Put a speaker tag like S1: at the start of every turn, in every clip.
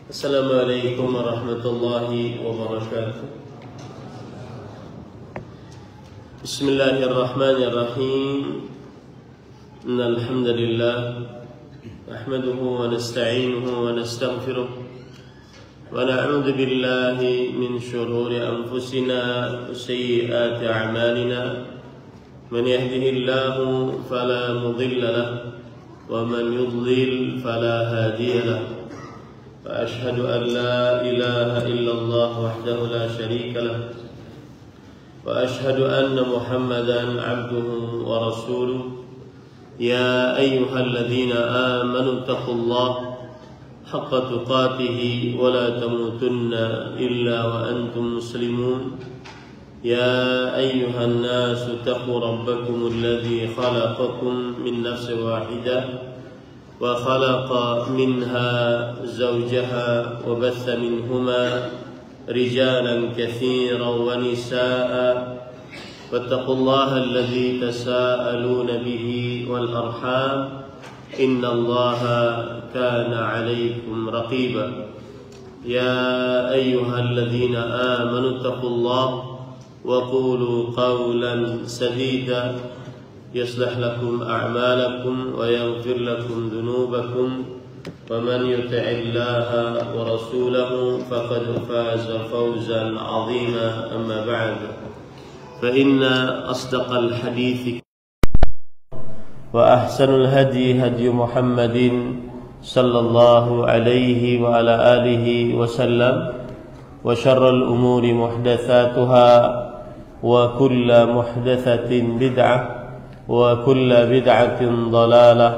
S1: Assalamualaikum warahmatullahi wabarakatuh. Bismillahirrahmanirrahim. Innal hamdalillah nahmaduhu wa nasta'inuhu wa nastaghfiruh wa na'udzu billahi min shururi anfusina wa sayyiati a'malina. Man yahdihillahu fala mudilla lahu wa man yudlil fala hadiya lahu. وأشهد أن لا إله إلا الله وحده لا شريك له وأشهد أن محمدا عبده ورسوله يا أيها الذين آمنوا اتقوا الله حق تقاته ولا تموتن إلا وأنتم مسلمون يا أيها الناس اتقوا ربكم الذي خلقكم من نفس واحدة وخلق منها زوجها وبث منهما رجالا كثيرا ونساء واتقوا الله الذي تساءلون به والأرحام إن الله كان عليكم رقيبا يا أيها الذين آمنوا اتقوا الله وقولوا قولا سديدا يصلح لكم أعمالكم ويغفر لكم ذنوبكم ومن يطع الله ورسوله فقد فاز فوزا عظيما أما بعد فإن أصدق الحديث وأحسن الهدي هدي محمد صلى الله عليه وعلى آله وسلم وشر الأمور محدثاتها وكل محدثة بدعة وكل بدعة ضلالة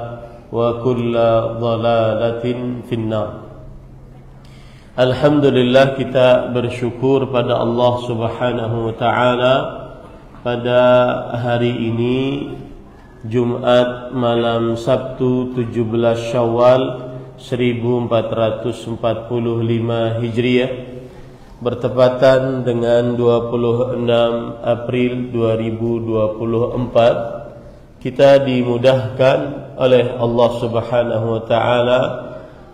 S1: وكل ضلالة في النار. Alhamdulillah, kita bersyukur pada Allah Subhanahu wa taala pada hari ini Jumat malam Sabtu 17 Syawal 1445 Hijriah bertepatan dengan 26 April 2024. Kita dimudahkan oleh Allah Subhanahu wa taala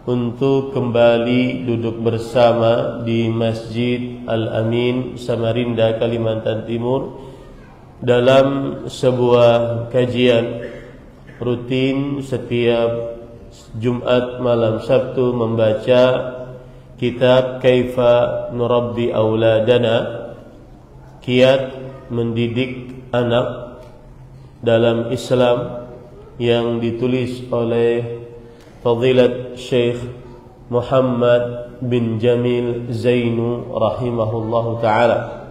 S1: untuk kembali duduk bersama di Masjid Al-Amin, Samarinda, Kalimantan Timur dalam sebuah kajian rutin setiap Jumat malam Sabtu membaca kitab Kaifa Nurabbi Auladana, kiat mendidik anak dalam Islam, yang ditulis oleh Fadilat Syekh Muhammad bin Jamil Zainu rahimahullahu ta'ala.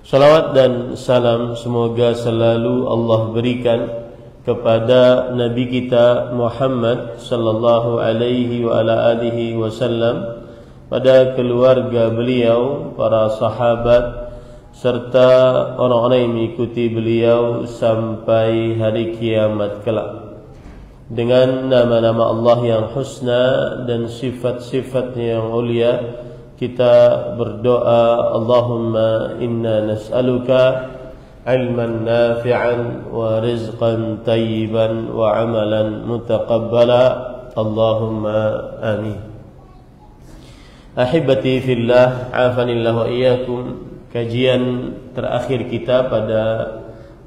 S1: Salawat dan salam semoga selalu Allah berikan kepada Nabi kita Muhammad sallallahu alaihi wa ala alihi wasallam, pada keluarga beliau, para sahabat, serta orang-orang yang mengikuti beliau sampai hari kiamat kelak. Dengan nama-nama Allah yang husna dan sifat-sifatnya yang ulia, kita berdoa, Allahumma inna nas'aluka ilman nafi'an wa rizqan tayyiban wa amalan mutaqabbala, Allahumma amin. Ahibati fillah, afanillah wa iyyakum. Kajian terakhir kita pada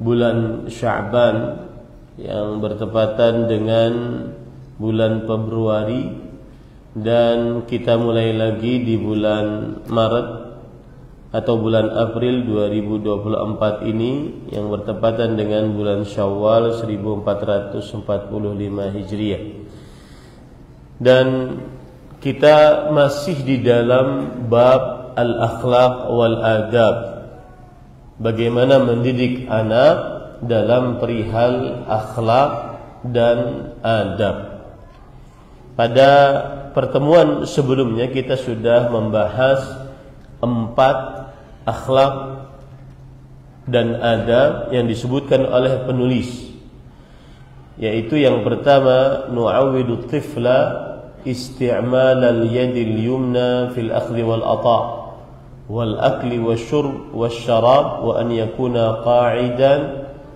S1: bulan Sya'ban yang bertepatan dengan bulan Februari, dan kita mulai lagi di bulan Maret atau bulan April 2024 ini yang bertepatan dengan bulan Syawal 1445 Hijriah. Dan kita masih di dalam bab al-akhlaq wal adab, bagaimana mendidik anak dalam perihal akhlak dan adab. Pada pertemuan sebelumnya kita sudah membahas 4 akhlak dan adab yang disebutkan oleh penulis, yaitu yang pertama, nu'awwidu tifla isti'mal al-yadil yumna fil akhdhi wal ata' والأكل والشرب والشراب وأن يكون قاعدا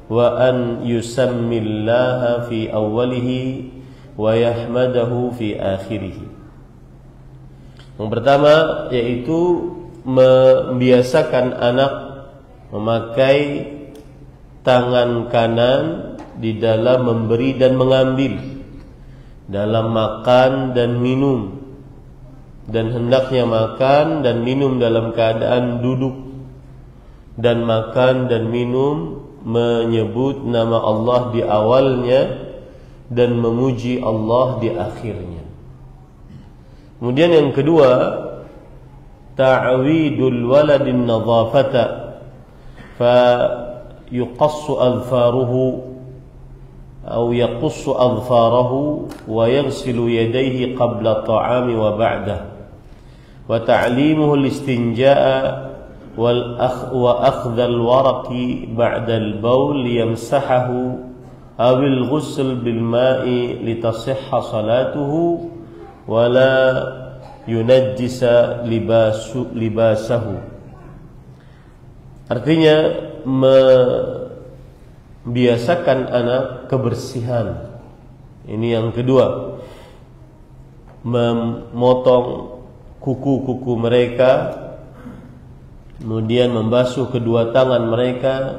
S1: وأن يسمي الله في أوله ويحمده في آخره. Yang pertama yaitu membiasakan anak memakai tangan kanan di dalam memberi dan mengambil, dalam makan dan minum, dan hendaknya makan dan minum dalam keadaan duduk, dan makan dan minum menyebut nama Allah di awalnya dan memuji Allah di akhirnya. Kemudian yang kedua, ta'widul waladin nadhafata fa yuqassu adfaruhu atau yaqussu adfarahu wa yaghsilu yadayhi qabla ta'ami wa ba'dah, wa ta'limuhu al-istinjaa'a wa akhdhal waraqi ba'da al-bawl yamsahahu aw al-ghusl bil ma'i litasihha salatuhu wa la yunajjisa libasahu. Artinya membiasakan anak kebersihan. Ini yang kedua, memotong kuku-kuku mereka, kemudian membasuh kedua tangan mereka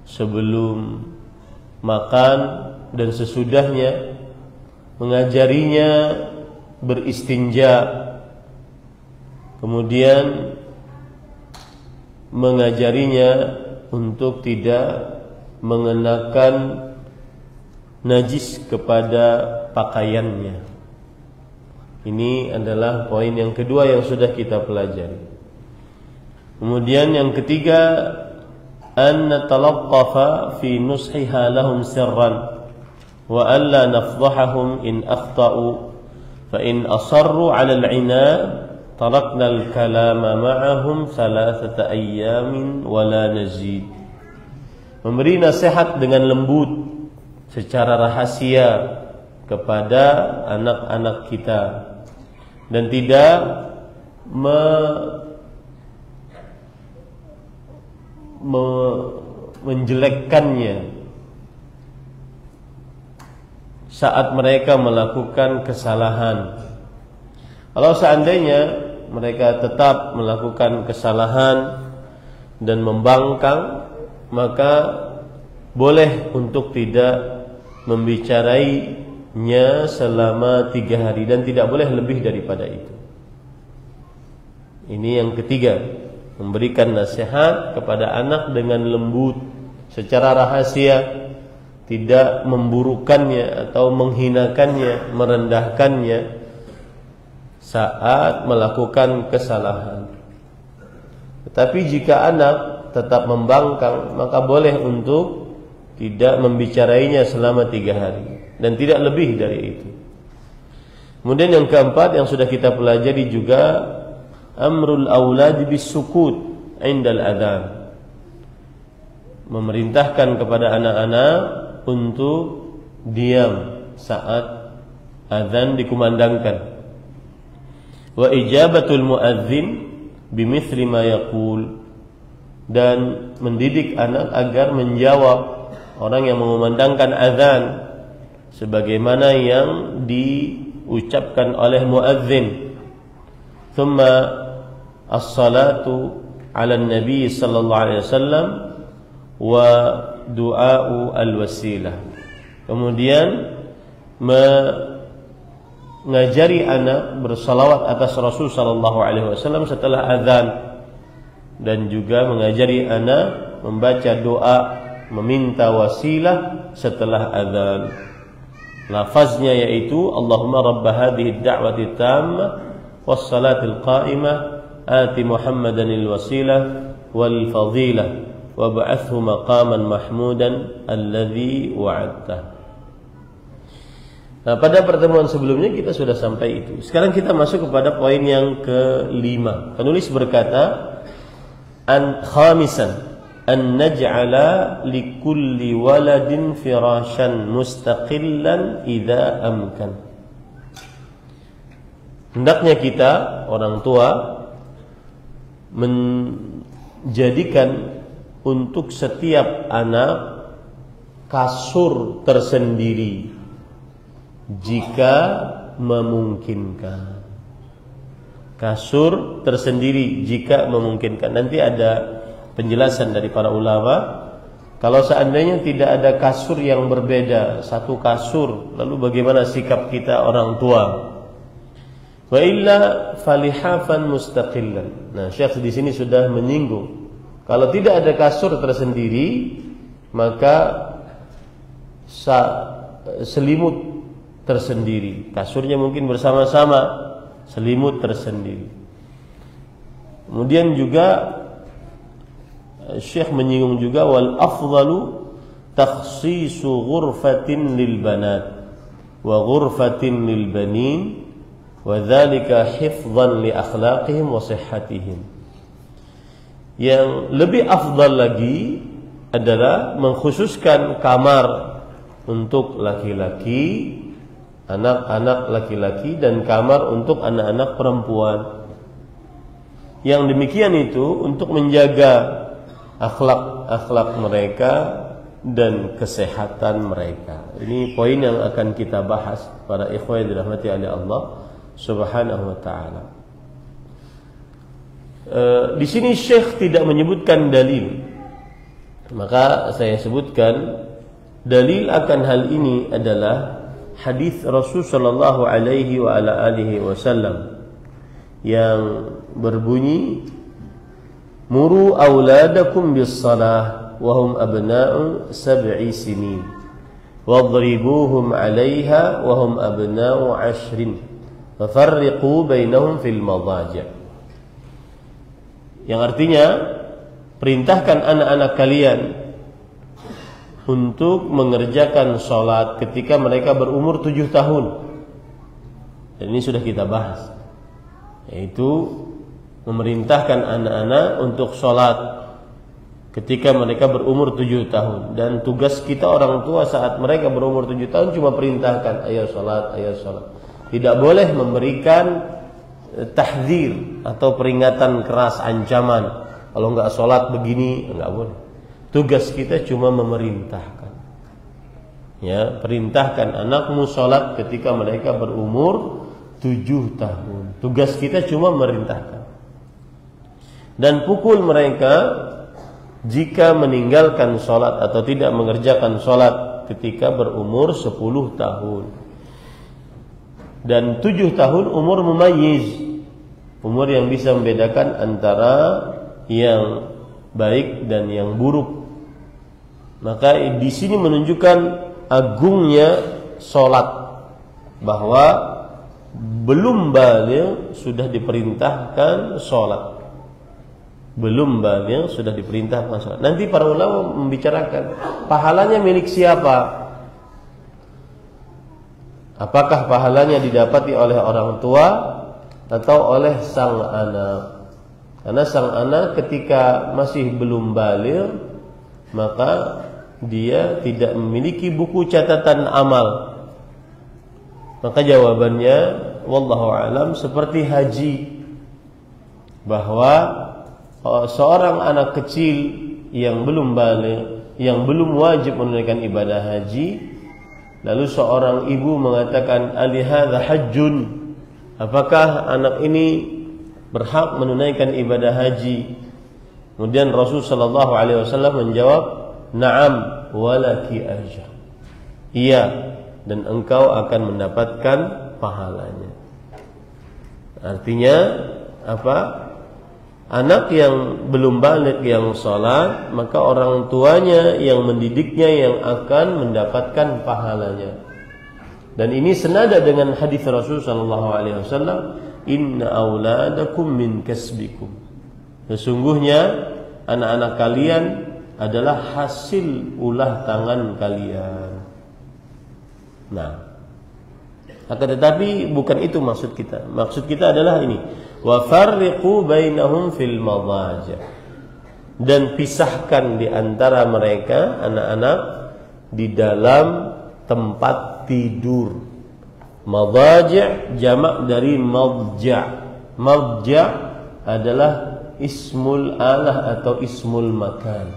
S1: sebelum makan dan sesudahnya, mengajarinya beristinja, kemudian mengajarinya untuk tidak mengenakan najis kepada pakaiannya. Ini adalah poin yang kedua yang sudah kita pelajari. Kemudian yang ketiga, an natalaqqafa fi nushiha lahum sirran wa alla nafdhahum in akhta'u fa in asarru 'ala al-'inab tarakna al-kalama ma'ahum 3 ayyamin wa la nazid. Memberi nasihat dengan lembut secara rahasia kepada anak-anak kita dan tidak menjelekkannya saat mereka melakukan kesalahan. Kalau seandainya mereka tetap melakukan kesalahan dan membangkang, maka boleh untuk tidak membicarainya selama 3 hari dan tidak boleh lebih daripada itu. Ini yang ketiga, memberikan nasihat kepada anak dengan lembut secara rahasia, tidak memburukannya atau menghinakannya, merendahkannya saat melakukan kesalahan. Tetapi jika anak tetap membangkang, maka boleh untuk tidak membicarainya selama 3 hari dan tidak lebih dari itu. Kemudian yang keempat yang sudah kita pelajari juga, amrul aulad bisukut indal adzan. Memerintahkan kepada anak-anak untuk diam saat azan dikumandangkan. Wa ijabatul muadzin bimithli ma yaqul, dan mendidik anak agar menjawab orang yang mengumandangkan azan sebagaimana yang diucapkan oleh muadzin. Thumma as-salatu 'ala an-nabi sallallahu alaihi wasallam wa du'a'u al-wasilah. Kemudian mengajari anak bersalawat atas Rasul sallallahu alaihi wasallam setelah azan, dan juga mengajari anak membaca doa meminta wasilah setelah azan. Lafaznya yaitu Allahumma rabb hadhihi ad-da'wati tammah was salatil qa'imah ati Muhammadan al-wasilah wal fadilah wa ba'athu maqaman mahmudan alladhi wa'adta. Nah, pada pertemuan sebelumnya kita sudah sampai itu. Sekarang kita masuk kepada poin yang kelima. Penulis berkata, khamisan an naj'ala likulli waladin firashan mustaqillan idza amkan. Hendaknya kita orang tua menjadikan untuk setiap anak kasur tersendiri jika memungkinkan. kasur tersendiri jika memungkinkan. Nanti ada penjelasan dari para ulama. Kalau seandainya tidak ada kasur yang berbeda, satu kasur, lalu bagaimana sikap kita orang tua? Wa illa falihafan mustaqillan. Nah, Syekh di sini sudah menyinggung, kalau tidak ada kasur tersendiri, maka selimut tersendiri. Kasurnya mungkin bersama-sama, selimut tersendiri. Kemudian juga Syekh menyinggung juga wal afdalu takhsisu ghurfatin lil banat wa ghurfatin lil banin wa dzalika hifdhan li akhlaqihim wa sihhatihim. Yang lebih afdal lagi adalah mengkhususkan kamar untuk laki-laki, anak-anak laki-laki, dan kamar untuk anak-anak perempuan. Yang demikian itu untuk menjaga akhlak mereka dan kesehatan mereka. Ini poin yang akan kita bahas para ikhwan yang dirahmati oleh Allah Subhanahu wa taala. Di sini Syekh tidak menyebutkan dalil. Maka saya sebutkan dalil akan hal ini adalah hadis Rasul sallallahu alaihi wa ala alihi wasallam yang berbunyi muru auladakum bis-shalah wa hum abna'u 7 sinin wadribuhum 'alayha wa hum abna'u 10 fafarriqu bainahum fil madaji'. Yang artinya, perintahkan anak-anak kalian untuk mengerjakan sholat ketika mereka berumur 7 tahun. Dan ini sudah kita bahas, yaitu memerintahkan anak-anak untuk sholat ketika mereka berumur 7 tahun. Dan tugas kita orang tua saat mereka berumur 7 tahun cuma perintahkan, ayo sholat, ayo sholat. Tidak boleh memberikan tahdzir atau peringatan keras, ancaman. Kalau enggak sholat begini, enggak boleh. Tugas kita cuma memerintahkan. Ya, perintahkan anakmu sholat ketika mereka berumur 7 tahun. Tugas kita cuma memerintahkan. Dan pukul mereka jika meninggalkan sholat atau tidak mengerjakan sholat ketika berumur 10 tahun. Dan 7 tahun umur mumayyiz, umur yang bisa membedakan antara yang baik dan yang buruk. Maka di sini menunjukkan agungnya sholat, bahwa belum baligh sudah diperintahkan sholat. Belum baligh sudah diperintahkan sholat. Nanti para ulama membicarakan pahalanya milik siapa. Apakah pahalanya didapati oleh orang tua atau oleh sang anak? Karena sang anak ketika masih belum baligh, maka dia tidak memiliki buku catatan amal. Maka jawabannya wallahu alam seperti haji, bahwa seorang anak kecil yang belum baligh, yang belum wajib menunaikan ibadah haji, lalu seorang ibu mengatakan ali hadza hajjun, apakah anak ini berhak menunaikan ibadah haji? Kemudian Rasul sallallahu alaihi wasallam menjawab, na'am walaki ajr. Iya, dan engkau akan mendapatkan pahalanya. Artinya apa? Anak yang belum baligh yang salat, maka orang tuanya yang mendidiknya yang akan mendapatkan pahalanya. Dan ini senada dengan hadis Rasul sallallahu alaihi wasallam, inna auladakum min kasbikum. Sesungguhnya anak-anak kalian adalah hasil ulah tangan kalian. Nah, akan tetapi bukan itu maksud kita. Maksud kita adalah ini, wa farriqu bainahum fil madaji', dan pisahkan di antara mereka anak-anak di dalam tempat tidur. Madaji' jamak dari madja'. Madja' adalah ismul alah atau ismul makan,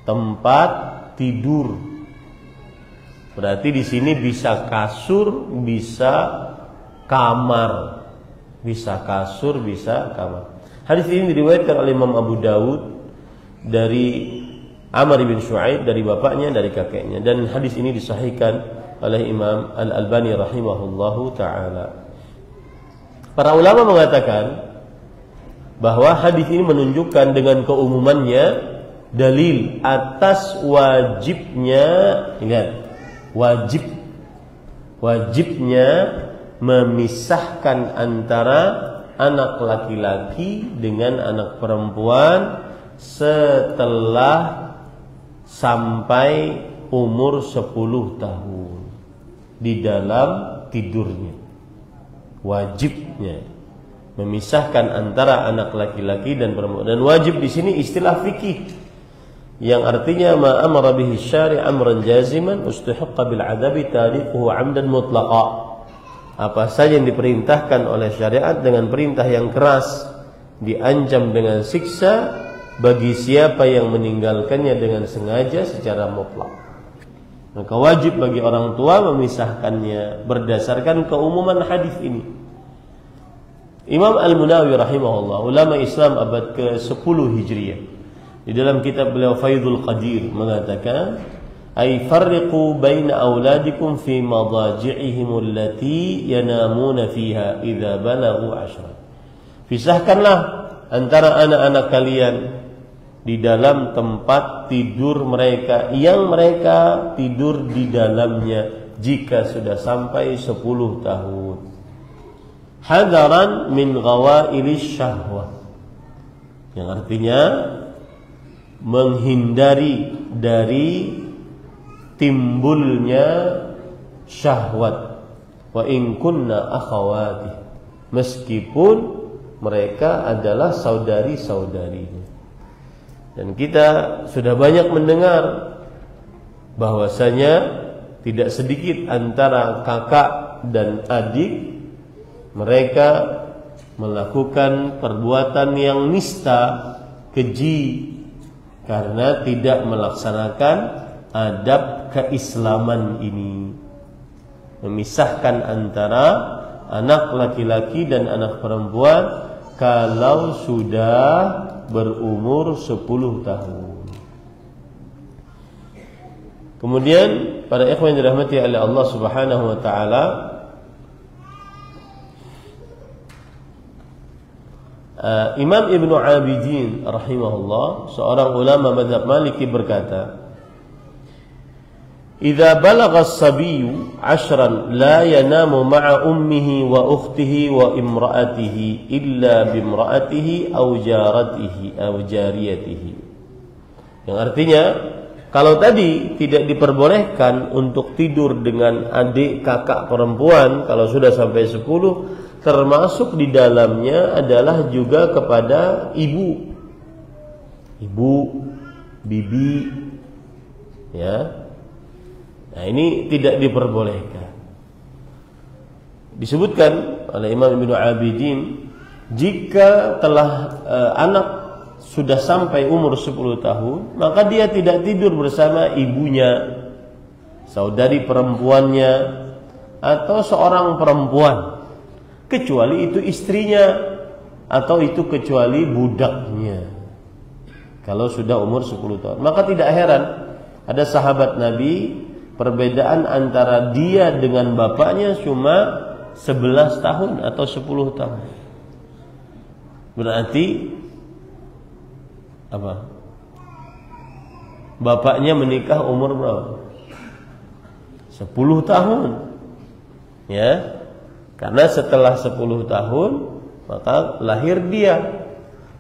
S1: tempat tidur. Berarti di sini bisa kasur, bisa kamar. bisa kasur, bisa kamar. Hadis ini diriwayatkan oleh Imam Abu Dawud dari Amr bin Shu'aib, dari bapaknya, dari kakeknya, dan hadis ini disahihkan oleh Imam Al-Albani rahimahullahu taala. Para ulama mengatakan bahwa hadis ini menunjukkan dengan keumumannya dalil atas wajibnya, ingat, wajibnya memisahkan antara anak laki-laki dengan anak perempuan setelah sampai umur 10 tahun di dalam tidurnya. Wajibnya memisahkan antara anak laki-laki dan perempuan. Dan wajib di sini istilah fikih yang artinya ma amara bihi syari' amran jaziman ustuhiqqa bil 'adabi tariquhu 'amdan mutlaqa. Apa saja yang diperintahkan oleh syariat dengan perintah yang keras diancam dengan siksa bagi siapa yang meninggalkannya dengan sengaja secara mutlak. Maka wajib bagi orang tua memisahkannya berdasarkan keumuman hadis ini. Imam Al-Munawi rahimahullah, ulama Islam abad ke-10 Hijriah, di dalam kitab beliau Faidul Qadir mengatakan, ay farriqu baina auladikum fi madaji'ihim allati yanamuna fiha idza balaghu 10. Pisahkanlah antara anak-anak kalian di dalam tempat tidur mereka yang mereka tidur di dalamnya jika sudah sampai 10 tahun. Hadaran min ghawailis syahwah, yang artinya menghindari dari timbulnya syahwat. Wa in kunna akhawati, meskipun mereka adalah saudari-saudarinya. Dan kita sudah banyak mendengar bahwasanya tidak sedikit antara kakak dan adik mereka melakukan perbuatan yang nista, keji, karena tidak melaksanakan adab keislaman ini, memisahkan antara anak laki-laki dan anak perempuan kalau sudah berumur 10 tahun. Kemudian para ikhwan yang dirahmati oleh Allah Subhanahu wa taala, Imam Ibnu Abidin rahimahullah, seorang ulama mazhab Maliki, berkata, "Idza balagha as-sabiyyu 'ashran la yanamu ma'a ummihi wa ukhtihi wa imra'atihi illa bimra'atihi aw jaratihi aw jariyatihi." Yang artinya, kalau tadi tidak diperbolehkan untuk tidur dengan adik kakak perempuan kalau sudah sampai 10, termasuk di dalamnya adalah juga kepada ibu, bibi, ya. Nah, ini tidak diperbolehkan. Disebutkan oleh Imam Ibnu Abidin, jika telah anak sudah sampai umur 10 tahun, maka dia tidak tidur bersama ibunya, saudari perempuannya, atau seorang perempuan, kecuali itu istrinya, atau itu kecuali budaknya. Kalau sudah umur 10 tahun, maka tidak heran ada sahabat Nabi, perbedaan antara dia dengan bapaknya cuma 11 tahun atau 10 tahun. Berarti apa? Bapaknya menikah umur berapa? 10 tahun. Ya. Karena setelah 10 tahun maka lahir dia.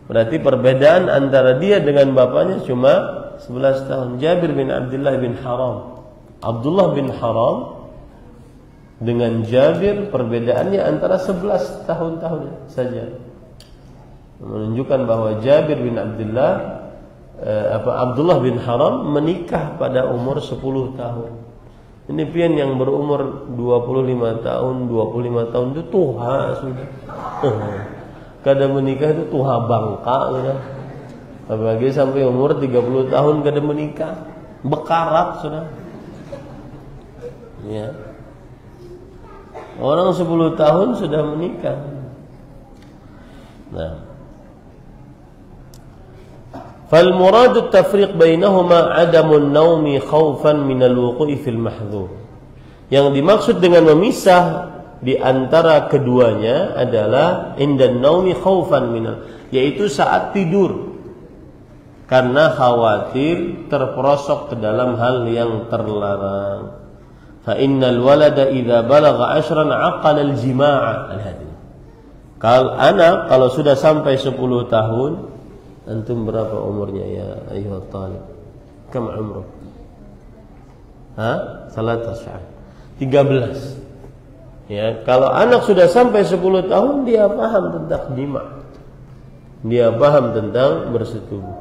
S1: Berarti perbedaan antara dia dengan bapaknya cuma 11 tahun. Jabir bin Abdullah bin Haram, Abdullah bin Haram dengan Jabir perbedaannya antara 11 tahun saja. Menunjukkan bahwa Jabir bin Abdullah bin Haram menikah pada umur 10 tahun. Ini pian yang berumur 25 tahun itu tua sudah. Kadang menikah itu tua bangka sudah. Apalagi sampai umur 30 tahun kadang menikah, bekarat sudah. Ya. Orang 10 tahun sudah menikah. Nah, fal muradu tafriq bainahuma adamun naumi khaufan minal wuqu'i fil mahdhur. Yang dimaksud dengan memisah di antara keduanya adalah indan naumi khaufan minal, yaitu saat tidur, karena khawatir terperosok ke dalam hal yang terlarang. Fa innal walada idza balagha 10 aqala al-jima'a al-hadith. Anak kalau sudah sampai 10 tahun, antum berapa umurnya ya ayyuhat talib? Kam umruk? 13. Ya, kalau anak sudah sampai 10 tahun, dia paham tentang jima. Dia paham tentang bersetubuh.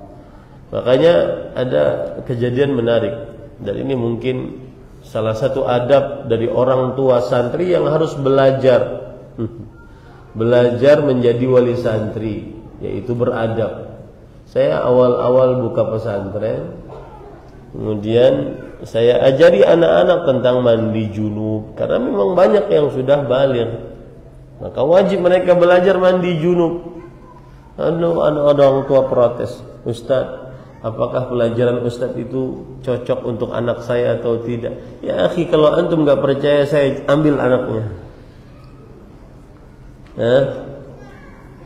S1: Makanya ada kejadian menarik, dan ini mungkin salah satu adab dari orang tua santri yang harus belajar belajar menjadi wali santri, yaitu beradab. Saya awal-awal buka pesantren, kemudian saya ajari anak-anak tentang mandi junub, karena memang banyak yang sudah baligh, maka wajib mereka belajar mandi junub. Ada orang tua protes, Ustaz, apakah pelajaran Ustaz itu cocok untuk anak saya atau tidak? Ya akhi, kalau antum gak percaya, saya ambil anaknya. Nah,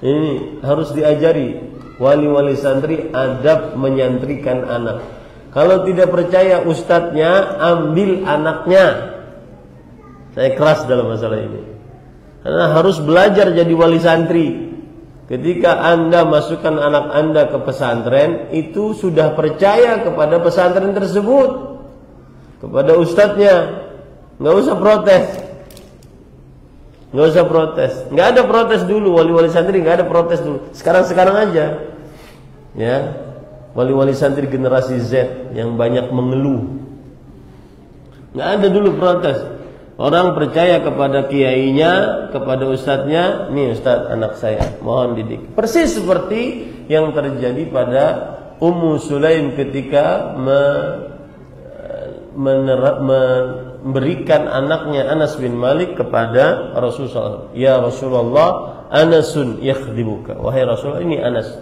S1: ini harus diajari wali-wali santri adab menyantrikan anak. Kalau tidak percaya ustadznya, ambil anaknya. Saya keras dalam masalah ini, karena harus belajar jadi wali santri. Ketika Anda masukkan anak Anda ke pesantren, itu sudah percaya kepada pesantren tersebut, kepada ustadznya. Nggak usah protes, nggak usah protes. Nggak ada protes dulu, wali-wali santri nggak ada protes dulu. Sekarang aja, ya. Wali-wali santri generasi Z yang banyak mengeluh, nggak ada dulu protes. Orang percaya kepada kiainya, kepada ustadznya. Nih ustadz, anak saya, mohon didik. Persis seperti yang terjadi pada Ummu Sulaim ketika memberikan anaknya Anas bin Malik kepada Rasulullah. Ya Rasulullah, Anasun yakhdibuka. Wahai Rasulullah, ini Anas.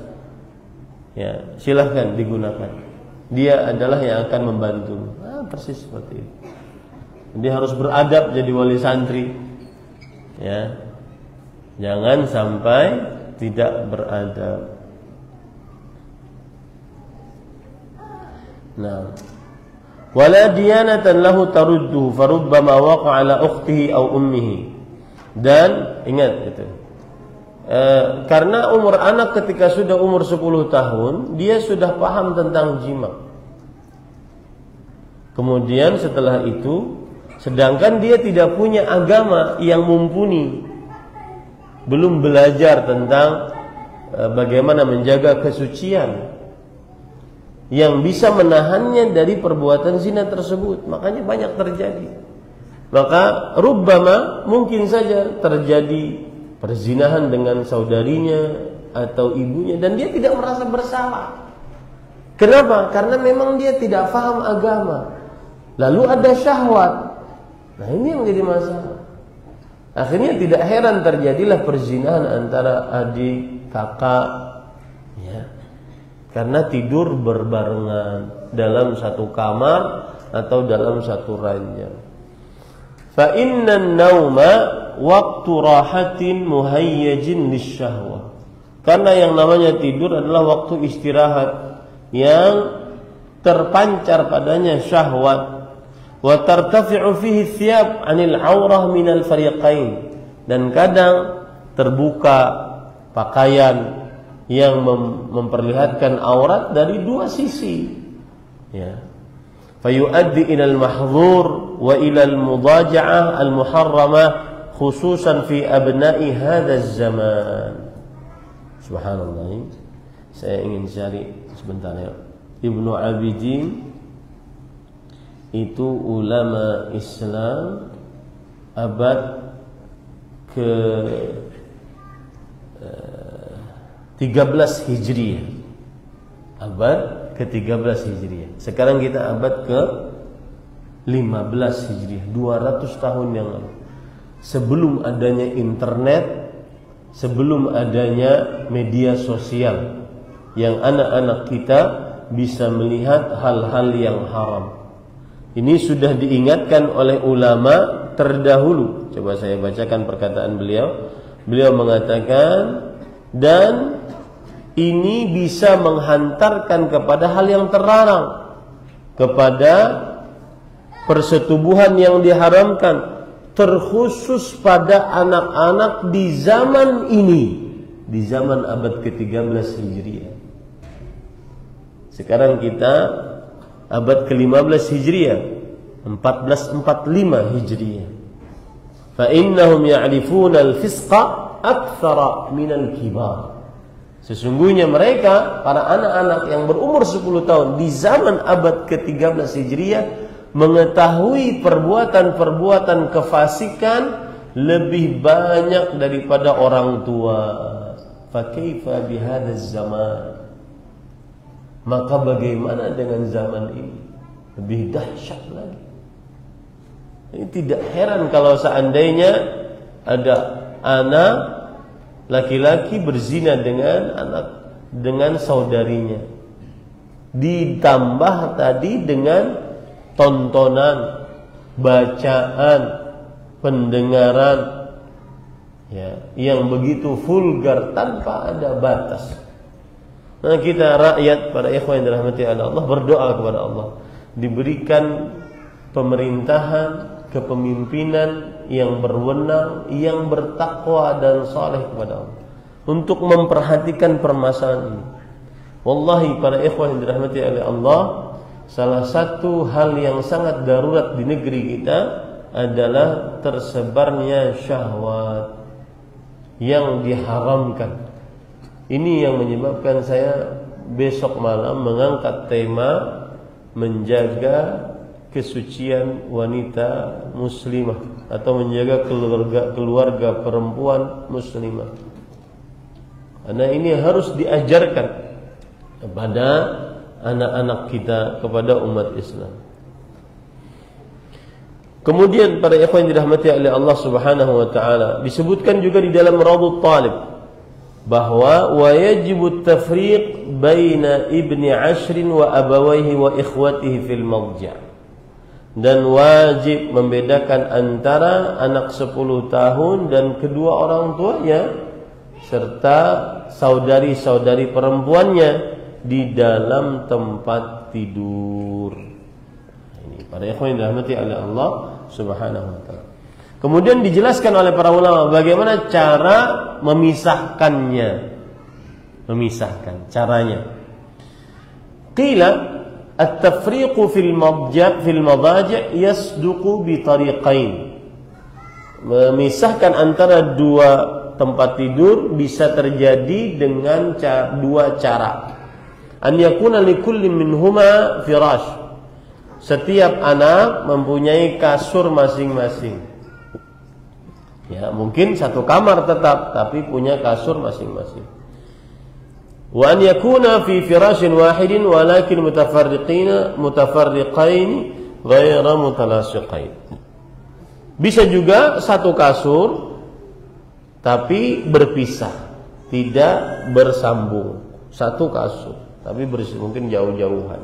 S1: Ya, silahkan digunakan. Dia adalah yang akan membantu. Persis seperti itu. Dia harus beradab jadi wali santri. Ya. Jangan sampai tidak beradab. Nah, wala diyanatan lahu taruddu farubbama waqa'a ala ukhtihi aw ummihi. Dan ingat itu. Karena umur anak ketika sudah umur 10 tahun, dia sudah paham tentang jima. Kemudian setelah itu, sedangkan dia tidak punya agama yang mumpuni, belum belajar tentang bagaimana menjaga kesucian yang bisa menahannya dari perbuatan zina tersebut. Makanya banyak terjadi. Maka rubbama, mungkin saja terjadi perzinahan dengan saudarinya atau ibunya, dan dia tidak merasa bersalah. Kenapa? Karena memang dia tidak paham agama. Lalu ada syahwat. Nah, ini yang menjadi masalah. Akhirnya tidak heran terjadilah perzinahan antara adik, kakak, ya. Karena tidur berbarengan dalam satu kamar atau dalam satu ranjang. Fa innan nauma waktu rahatin muhayyajin lisyahwah. Karena yang namanya tidur adalah waktu istirahat yang terpancar padanya syahwat. Wa tartafi'u fihi thiyab 'anil 'aurah minal fariqain. Dan kadang terbuka pakaian yang memperlihatkan aurat dari dua sisi. Ya. Fayuaddi ilal mahdhur wa ilal mudaja'ah al-muharramah khususan fi abna'i hadzal zaman. Subhanallah. Saya ingin cari sebentar ya. Ibnu Abidin itu ulama Islam abad ke 13 Hijriah. Abad ke-13 Hijriah. Sekarang kita abad ke-15 Hijriah, 200 tahun yang lalu. Sebelum adanya internet, sebelum adanya media sosial yang anak-anak kita bisa melihat hal-hal yang haram. Ini sudah diingatkan oleh ulama terdahulu. Coba saya bacakan perkataan beliau. Beliau mengatakan, dan ini bisa menghantarkan kepada hal yang terlarang, kepada persetubuhan yang diharamkan, terkhusus pada anak-anak di zaman ini, di zaman abad ke-13 Hijriah. Sekarang kita abad ke-15 Hijriah, 1445 Hijriah. Fa innahum ya'rifuna al-fisqa aktsara min al-kibar. Sesungguhnya mereka, para anak-anak yang berumur 10 tahun di zaman abad ke-13 Hijriah, mengetahui perbuatan-perbuatan kefasikan lebih banyak daripada orang tua. Fa kaifa bihadzal zaman? Maka bagaimana dengan zaman ini? Lebih dahsyat lagi. Ini tidak heran kalau seandainya ada anak laki-laki berzina dengan saudarinya, ditambah tadi dengan tontonan, bacaan, pendengaran, ya, yang begitu vulgar tanpa ada batas. Nah, kita rakyat, para ikhwan yang dirahmati Allah, berdoa kepada Allah diberikan pemerintahan, kepemimpinan yang berwenang, yang bertakwa dan saleh kepada Allah, untuk memperhatikan permasalahan ini. Wallahi para ikhwan yang dirahmati oleh Allah, salah satu hal yang sangat darurat di negeri kita adalah tersebarnya syahwat yang diharamkan. Ini yang menyebabkan saya besok malam mengangkat tema menjaga kesucian wanita muslimah, atau menjaga keluarga perempuan muslimah. Karena ini harus diajarkan kepada anak-anak kita, kepada umat Islam. Kemudian para ikhwan dirahmati oleh Allah Subhanahu wa taala, disebutkan juga di dalam Raudhut Talib bahwa wa yajibu tafriq baina ibni 10 wa abawayhi wa ikhwatihi fil madja'. Dan wajib membedakan antara anak 10 tahun dan kedua orang tuanya serta saudari-saudari perempuannya di dalam tempat tidur. Ini para ikhwan yang dirahmati oleh Allah Subhanahu wa taala. Kemudian dijelaskan oleh para ulama bagaimana cara memisahkannya. Memisahkan caranya. Qila at-tafriqu fil madaji' yasduqu bi tariqain. Memisahkan antara dua tempat tidur bisa terjadi dengan dua cara. An yakuna likulli minhuma firash. Setiap anak mempunyai kasur masing-masing. Ya, mungkin satu kamar tetap, tapi punya kasur masing-masing. Wa an yakuna fi firashin wahidin walakin mutafarriqain ghayra mutalasiqain. Bisa juga satu kasur tapi berpisah, tidak bersambung. Satu kasur tapi mungkin jauh-jauhan.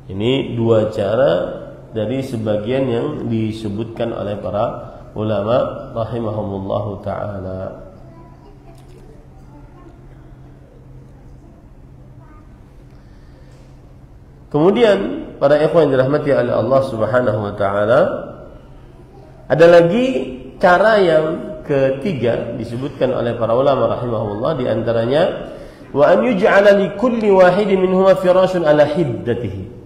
S1: Ini dua cara dari sebagian yang disebutkan oleh para ulama rahimahumullahu ta'ala. Kemudian para ikhwan yang dirahmati oleh Allah Subhanahu wa taala, ada lagi cara yang ketiga disebutkan oleh para ulama rahimahumullah, di antaranya wa an yuj'ala li kulli wahidin minhuma firashun ala hiddatihi.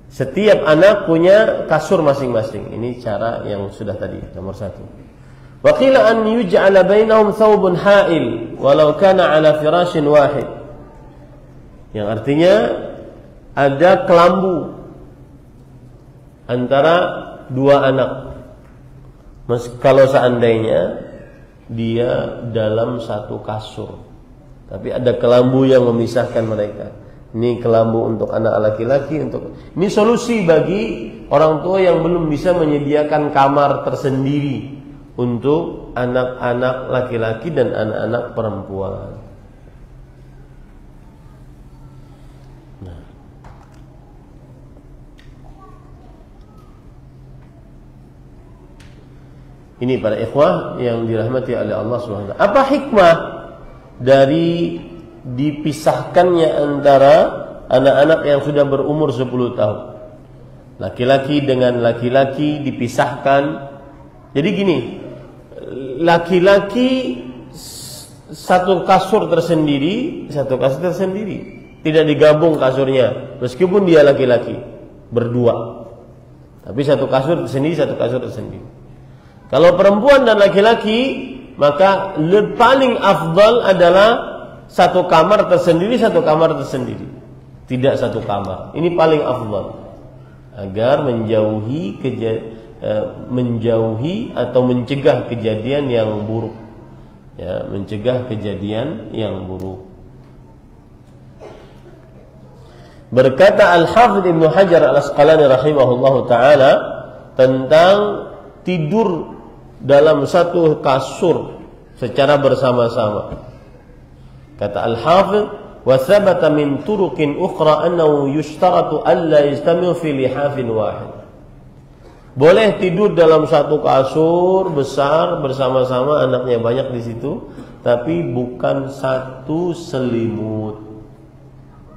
S1: Setiap anak punya kasur masing-masing. Ini cara yang sudah tadi, nomor 1. Wa qila an yuj'ala bainahum thawbun ha'il walau kana ala firashin wahid. Yang artinya ada kelambu antara dua anak. Kalau seandainya dia dalam satu kasur, tapi ada kelambu yang memisahkan mereka. Ini kelambu untuk anak laki-laki, ini solusi bagi orang tua yang belum bisa menyediakan kamar tersendiri untuk anak-anak laki-laki dan anak-anak perempuan. Nah. Ini para ikhwah yang dirahmati oleh Allah Subhanahu wa taala. Apa hikmah dari dipisahkannya antara anak-anak yang sudah berumur 10 tahun? Laki-laki dengan laki-laki dipisahkan. Jadi gini, laki-laki satu kasur tersendiri, tidak digabung kasurnya, meskipun dia laki-laki berdua, tapi satu kasur tersendiri. Kalau perempuan dan laki-laki, maka paling afdal adalah satu kamar tersendiri, tidak satu kamar. Ini paling afdal agar menjauhi atau mencegah kejadian yang buruk. Ya, mencegah kejadian yang buruk. Berkata Al-Hafidz Ibnu Hajar Al-Asqalani rahimahullahu taala tentang tidur dalam satu kasur secara bersama-sama. Kata Al-Hafidz, wa thabata min turuqin ukhra annahu yushtaratu alla yastami'u fi lihafin wahid. Boleh tidur dalam satu kasur besar bersama-sama, anaknya banyak di situ, tapi bukan satu selimut.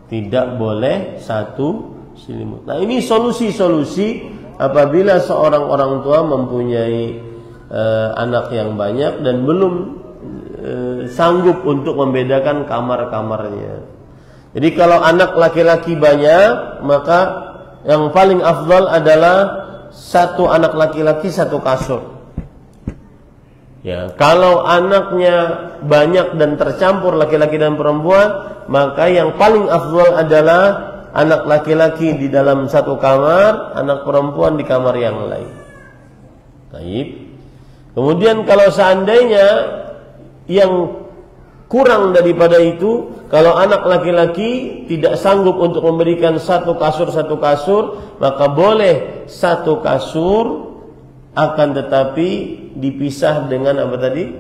S1: Tidak boleh satu selimut. Nah, ini solusi-solusi apabila seorang orang tua mempunyai anak yang banyak dan belum sanggup untuk membedakan kamar-kamarnya. Jadi kalau anak laki-laki banyak, maka yang paling afdal adalah satu anak laki-laki satu kasur. Ya, kalau anaknya banyak dan tercampur laki-laki dan perempuan, maka yang paling afdal adalah anak laki-laki di dalam satu kamar, anak perempuan di kamar yang lain. Baik. Kemudian kalau seandainya yang kurang daripada itu, kalau anak laki-laki tidak sanggup untuk memberikan satu kasur, maka boleh satu kasur, akan tetapi dipisah dengan apa tadi?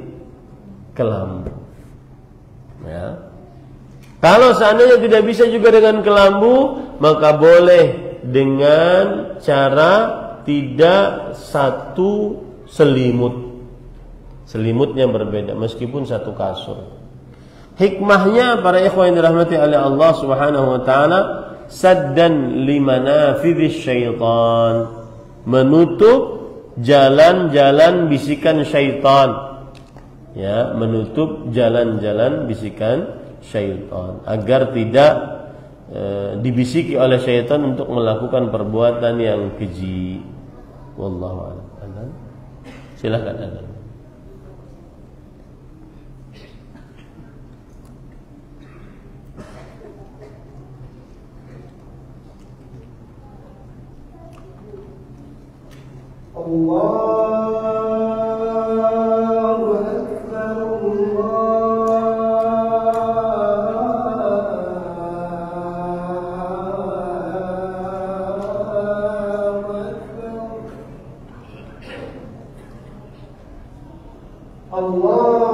S1: Kelambu. Ya. Kalau seandainya tidak bisa juga dengan kelambu, maka boleh dengan cara tidak satu selimut. Selimutnya berbeda meskipun satu kasur. Hikmahnya para ikhwan yang dirahmati oleh Allah Subhanahu wa taala, saddan limanafidhish syaitan, menutup jalan-jalan bisikan syaitan. Ya, menutup jalan-jalan bisikan syaitan agar tidak dibisiki oleh syaitan untuk melakukan perbuatan yang keji. Wallahu a'lam. Silakan adzan.
S2: Allahu Akbar, Allahu Akbar.